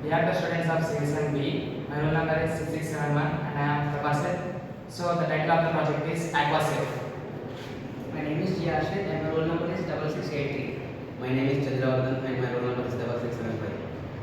We are the students of Section B. My roll number is 6671 and I am Prabhasit. So the title of the project is AquaSafe. My name is G. Ashit and my roll number is 6683. My name is Chandravardhan and my roll number is 6675.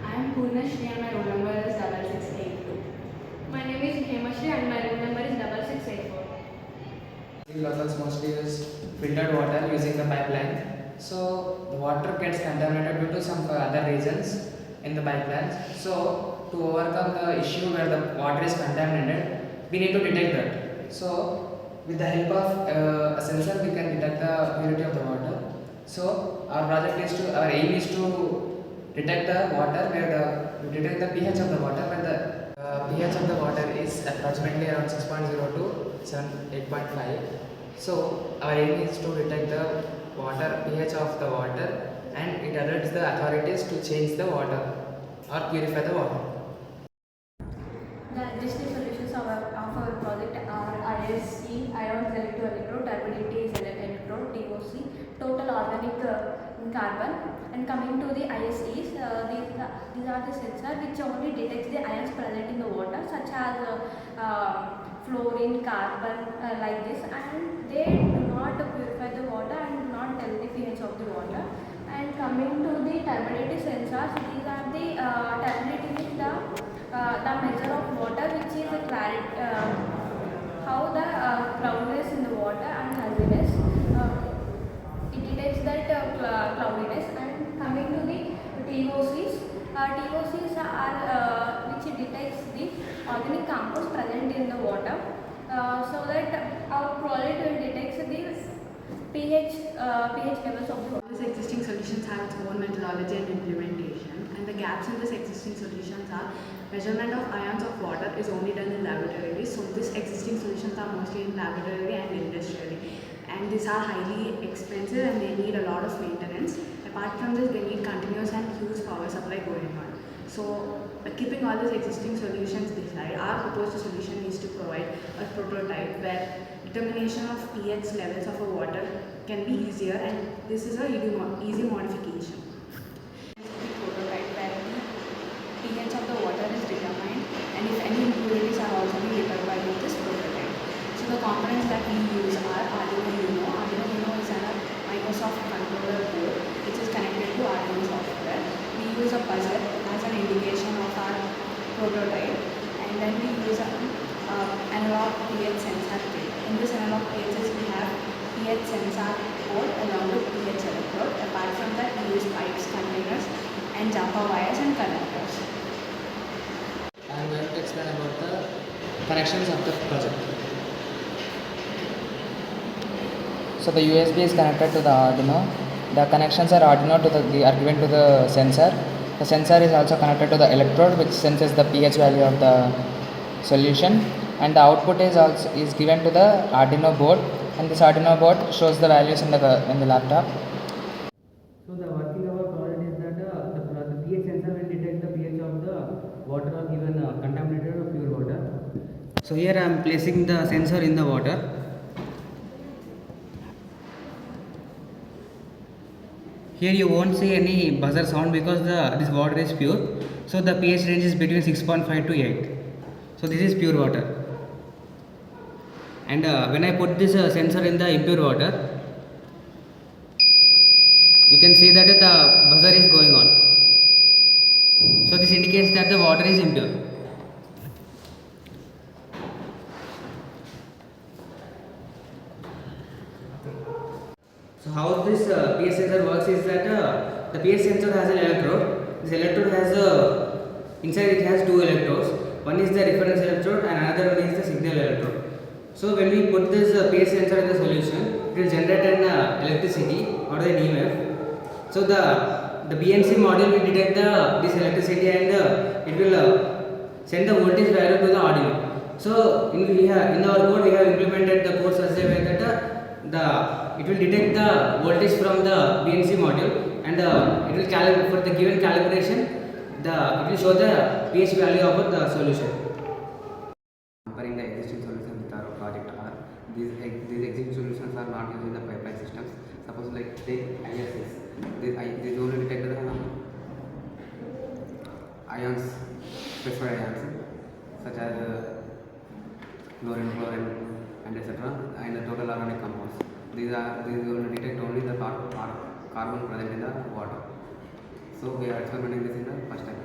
I am Purnashri and my roll number is 6682. My name is Hemashri and my roll number is 6684. Locals mostly use filtered water using the pipeline. So the water gets contaminated due to some other reasons in the pipelines. So to overcome the issue where the water is contaminated, we need to detect that. So with the help of a sensor, we can detect the purity of the water. So our aim is to detect the water we detect the pH of the water where the pH of the water is approximately around 6.0 to 8.5. So our aim is to detect the water pH of the water, and it alerts the authorities to change the water or purify the water. The existing solutions of our project are ISC, ion electroelectrode, turbidity is electrode, TOC, total organic carbon. And coming to the ISEs, these are the sensors which only detects the ions present in the water, such as fluorine, carbon, like this, and they do not purify the water and do not tell the pH of the water. And coming to the turbidity sensors, these are the turbidity is the measure of water, which is the clarity, how the cloudiness in the water and haziness. It detects that cloudiness. And coming to the TOCs, TOCs are which detects the organic compounds present in the water, so that our project will detect the pH levels of the water. These existing solutions have its own methodology and implementation, and the gaps in this existing solutions are measurement of ions of water is only done in laboratories. So these existing solutions are mostly in laboratory and industrially, and these are highly expensive and they need a lot of maintenance. Apart from this, they need continuous and huge power supply going on. So keeping all these existing solutions beside, our proposed solution is to provide a prototype where determination of pH levels of a water can be easier, and this is a easy modification. The prototype where the pH of the water is determined, and if any impurities are also being determined with this prototype. So the components that we use are Arduino Uno. Arduino Uno is a Microsoft controller board which is connected to Arduino software. We use a buzzer as an indication of our prototype, and then we use an analog pH sensor kit. In this analog pHs we have pH sensor board along with pH electrode. Apart from that, we use pipes, containers, and jumper wires and connectors. I am going to explain about the connections of the project. So the USB is connected to the Arduino. The connections are given to the sensor. The sensor is also connected to the electrode, which senses the pH value of the solution, and the output is given to the Arduino board, and this Arduino board shows the values in the laptop. So the working of our project is that the pH sensor will detect the pH of the water or given contaminated or pure water. So here I am placing the sensor in the water. Here you won't see any buzzer sound because this water is pure. So the pH range is between 6.5 to 8. So this is pure water. And when I put this sensor in the impure water, you can see that the buzzer is going on. So this indicates that the water is impure. So how this pH sensor works is that the pH sensor has an electrode. This electrode has inside it has two electrodes. One is the reference electrode and another one is the signal electrode. So when we put this pH sensor in the solution, it will generate an electricity or an EMF. So the BNC module will detect this electricity, and it will send the voltage value to the Arduino. So in our code we have implemented the code such a way that it will detect the voltage from the BNC module, and it will calibrate for the given calibration. It will show the pH value of the solution. Comparing the existing solutions with our project are, these existing solutions are not using the pipeline systems. Suppose like take ISS, these only detect the ions, specified ions such as chlorine, and etc. and the total organic compounds. These will detect only the carbon present in the water. So we are experimenting this in the first time.